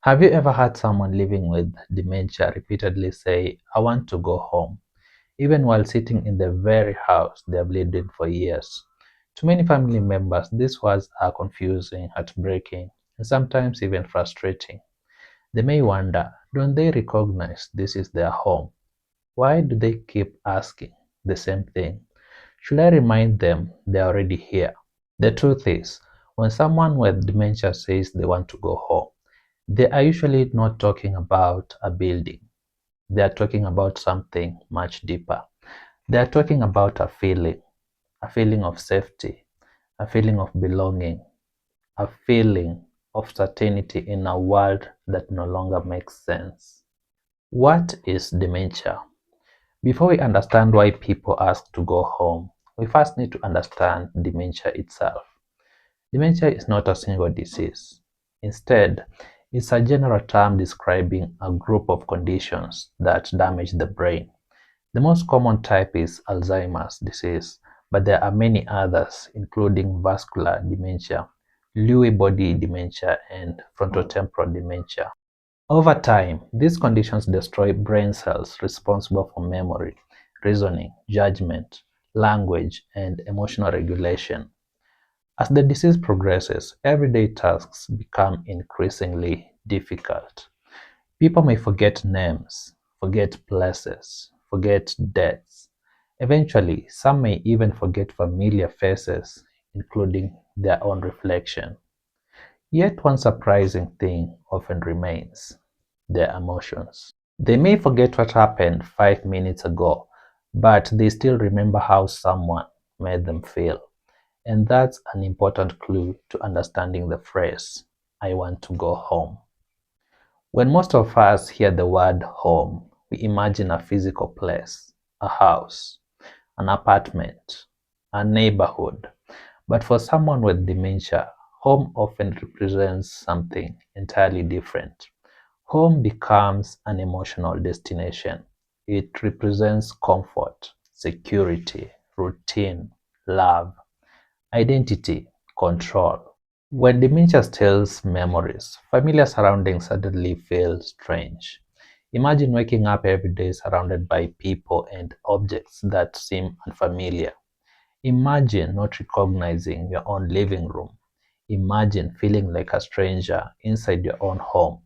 Have you ever had someone living with dementia repeatedly say, I want to go home, even while sitting in the very house they have lived in for years? To many family members, this was confusing, heartbreaking, and sometimes even frustrating. They may wonder, don't they recognize this is their home? Why do they keep asking the same thing? Should I remind them they're already here? The truth is, when someone with dementia says they want to go home, they are usually not talking about a building. They are talking about something much deeper. They are talking about a feeling of safety, a feeling of belonging, a feeling of certainty in a world that no longer makes sense. What is dementia? Before we understand why people ask to go home, we first need to understand dementia itself. Dementia is not a single disease. Instead, it's a general term describing a group of conditions that damage the brain. The most common type is Alzheimer's disease, but there are many others, including vascular dementia, Lewy body dementia, and frontotemporal dementia. Over time, these conditions destroy brain cells responsible for memory, reasoning, judgment, language, and emotional regulation. As the disease progresses, everyday tasks become increasingly difficult. People may forget names, forget places, forget dates. Eventually, some may even forget familiar faces, including their own reflection. Yet one surprising thing often remains: their emotions. They may forget what happened 5 minutes ago, but they still remember how someone made them feel. And that's an important clue to understanding the phrase, I want to go home. When most of us hear the word home, we imagine a physical place, a house, an apartment, a neighborhood. But for someone with dementia, home often represents something entirely different. Home becomes an emotional destination. It represents comfort, security, routine, love, identity, control. When dementia steals memories, familiar surroundings suddenly feel strange. Imagine waking up every day surrounded by people and objects that seem unfamiliar. Imagine not recognizing your own living room. Imagine feeling like a stranger inside your own home.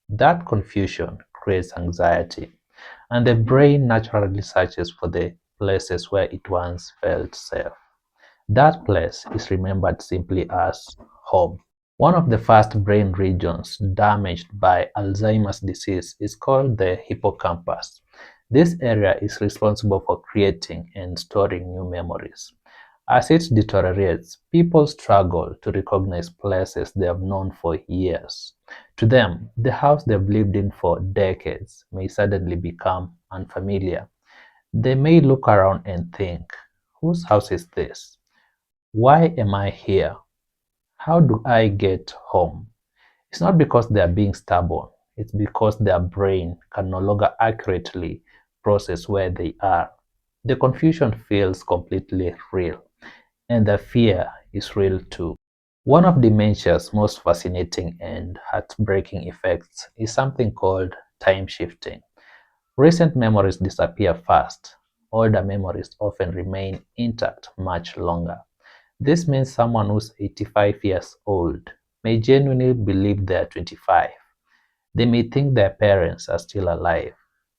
That confusion creates anxiety, and the brain naturally searches for the places where it once felt safe. That place is remembered simply as home. One of the first brain regions damaged by Alzheimer's disease is called the hippocampus. This area is responsible for creating and storing new memories. As it deteriorates, people struggle to recognize places they have known for years. To them, the house they've lived in for decades may suddenly become unfamiliar. They may look around and think, whose house is this? Why am I here? How do I get home? It's not because they are being stubborn, it's because their brain can no longer accurately process where they are. The confusion feels completely real, and the fear is real too. One of dementia's most fascinating and heartbreaking effects is something called time shifting. Recent memories disappear fast. Older memories often remain intact much longer. This means someone who's 85 years old may genuinely believe they're 25. They may think their parents are still alive.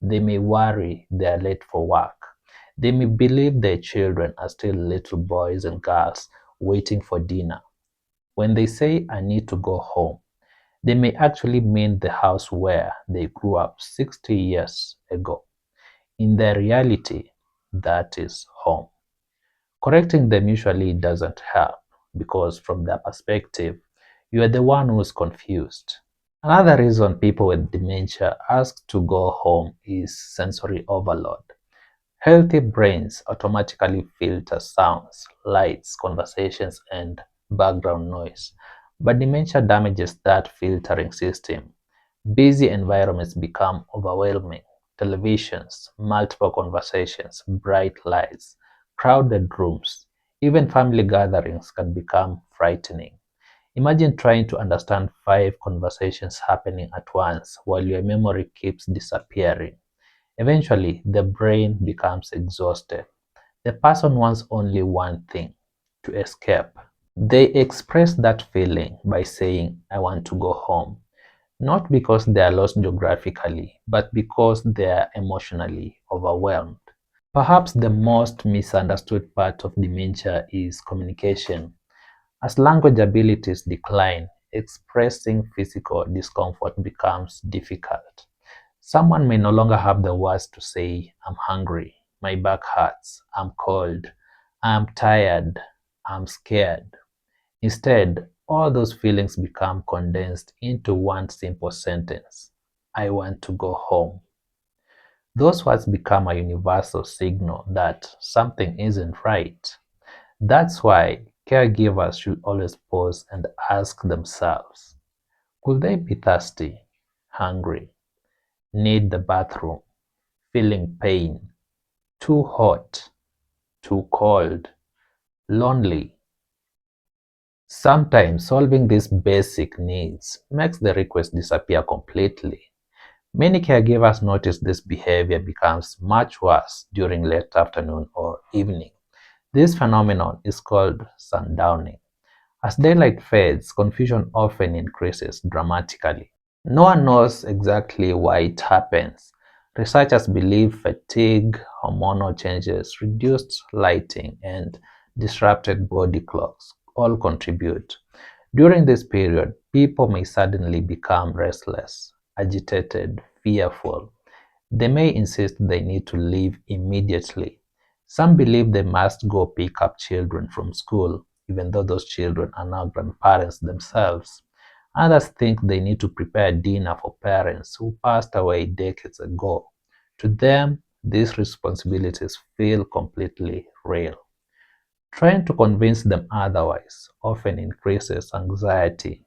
They may worry they're late for work. They may believe their children are still little boys and girls waiting for dinner. When they say, I need to go home, they may actually mean the house where they grew up 60 years ago. In their reality, that is home. Correcting them usually doesn't help because, from their perspective, you are the one who's confused. Another reason people with dementia ask to go home is sensory overload. Healthy brains automatically filter sounds, lights, conversations, and background noise. But dementia damages that filtering system. Busy environments become overwhelming. Televisions, multiple conversations, bright lights, crowded rooms, even family gatherings can become frightening. Imagine trying to understand 5 conversations happening at once while your memory keeps disappearing. Eventually, the brain becomes exhausted. The person wants only one thing: to escape. They express that feeling by saying, "I want to go home," not because they are lost geographically, but because they are emotionally overwhelmed. Perhaps the most misunderstood part of dementia is communication. As language abilities decline, expressing physical discomfort becomes difficult. Someone may no longer have the words to say, "I'm hungry," "my back hurts," "I'm cold," "I'm tired," "I'm scared." Instead, all those feelings become condensed into one simple sentence: "I want to go home." Those words become a universal signal that something isn't right. That's why caregivers should always pause and ask themselves, could they be thirsty, hungry, need the bathroom, feeling pain, too hot, too cold, lonely? Sometimes solving these basic needs makes the request disappear completely. Many caregivers notice this behavior becomes much worse during late afternoon or evening. This phenomenon is called sundowning. As daylight fades, confusion often increases dramatically. No one knows exactly why it happens. Researchers believe fatigue, hormonal changes, reduced lighting, and disrupted body clocks all contribute. During this period, people may suddenly become restless, agitated, fearful. They may insist they need to leave immediately. Some believe they must go pick up children from school, even though those children are now grandparents themselves. Others think they need to prepare dinner for parents who passed away decades ago. To them, these responsibilities feel completely real. Trying to convince them otherwise often increases anxiety.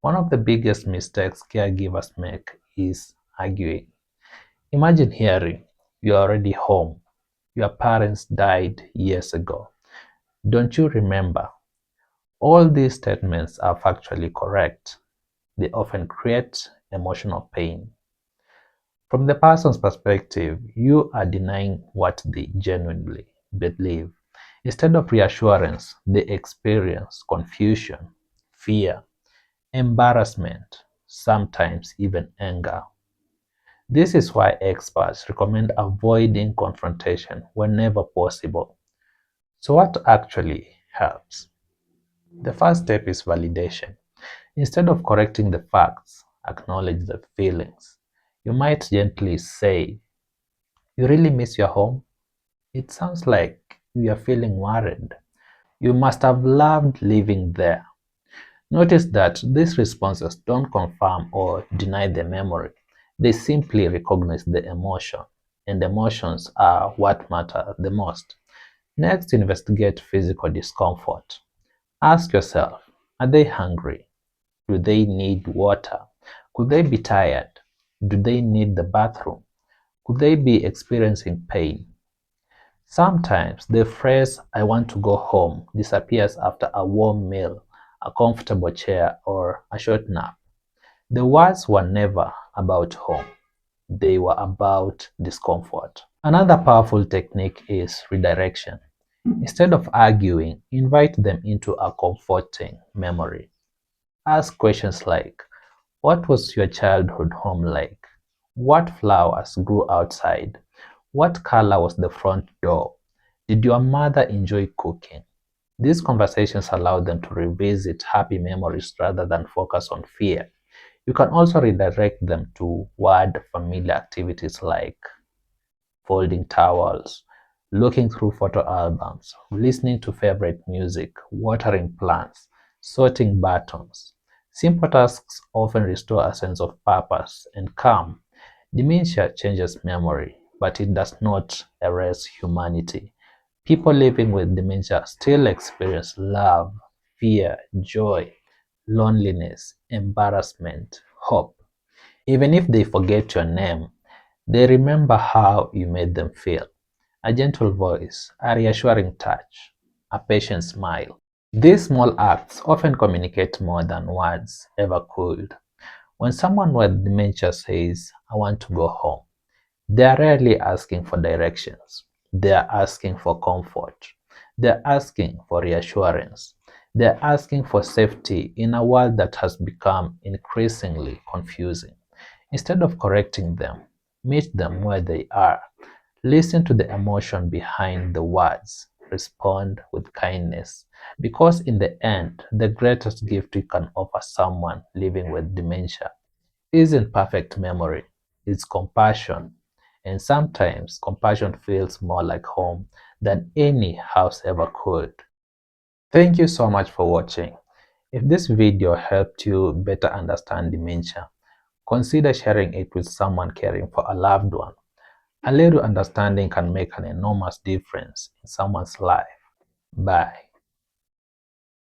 One of the biggest mistakes caregivers make is arguing. Imagine hearing, "You're already home. Your parents died years ago. Don't you remember?" All these statements are factually correct. They often create emotional pain. From the person's perspective, you are denying what they genuinely believe. Instead of reassurance, they experience confusion, fear, embarrassment, sometimes even anger. This is why experts recommend avoiding confrontation whenever possible. So, what actually helps? The first step is validation. Instead of correcting the facts, acknowledge the feelings. You might gently say, "You really miss your home? It sounds like you are feeling worried. You must have loved living there." Notice that these responses don't confirm or deny the memory. They simply recognize the emotion, and emotions are what matter the most. Next, investigate physical discomfort. Ask yourself, are they hungry? Do they need water? Could they be tired? Do they need the bathroom? Could they be experiencing pain? Sometimes the phrase "I want to go home" disappears after a warm meal, a comfortable chair, or a short nap. The words were never about home, they were about discomfort. Another powerful technique is redirection. Instead of arguing, invite them into a comforting memory. Ask questions like, "What was your childhood home like? What flowers grew outside? What color was the front door? Did your mother enjoy cooking?" These conversations allow them to revisit happy memories rather than focus on fear. You can also redirect them toward familiar activities like folding towels, looking through photo albums, listening to favorite music, watering plants, sorting buttons. Simple tasks often restore a sense of purpose and calm. Dementia changes memory, but it does not erase humanity. People living with dementia still experience love, fear, joy, loneliness, embarrassment, hope. Even if they forget your name, they remember how you made them feel. A gentle voice, a reassuring touch, a patient smile. These small acts often communicate more than words ever could. When someone with dementia says, "I want to go home," they are rarely asking for directions. They are asking for comfort. They are asking for reassurance. They are asking for safety in a world that has become increasingly confusing. Instead of correcting them, meet them where they are. Listen to the emotion behind the words. Respond with kindness. Because in the end, the greatest gift you can offer someone living with dementia isn't perfect memory, it's compassion. And sometimes compassion feels more like home than any house ever could. Thank you so much for watching. If this video helped you better understand dementia, consider sharing it with someone caring for a loved one. A little understanding can make an enormous difference in someone's life. Bye.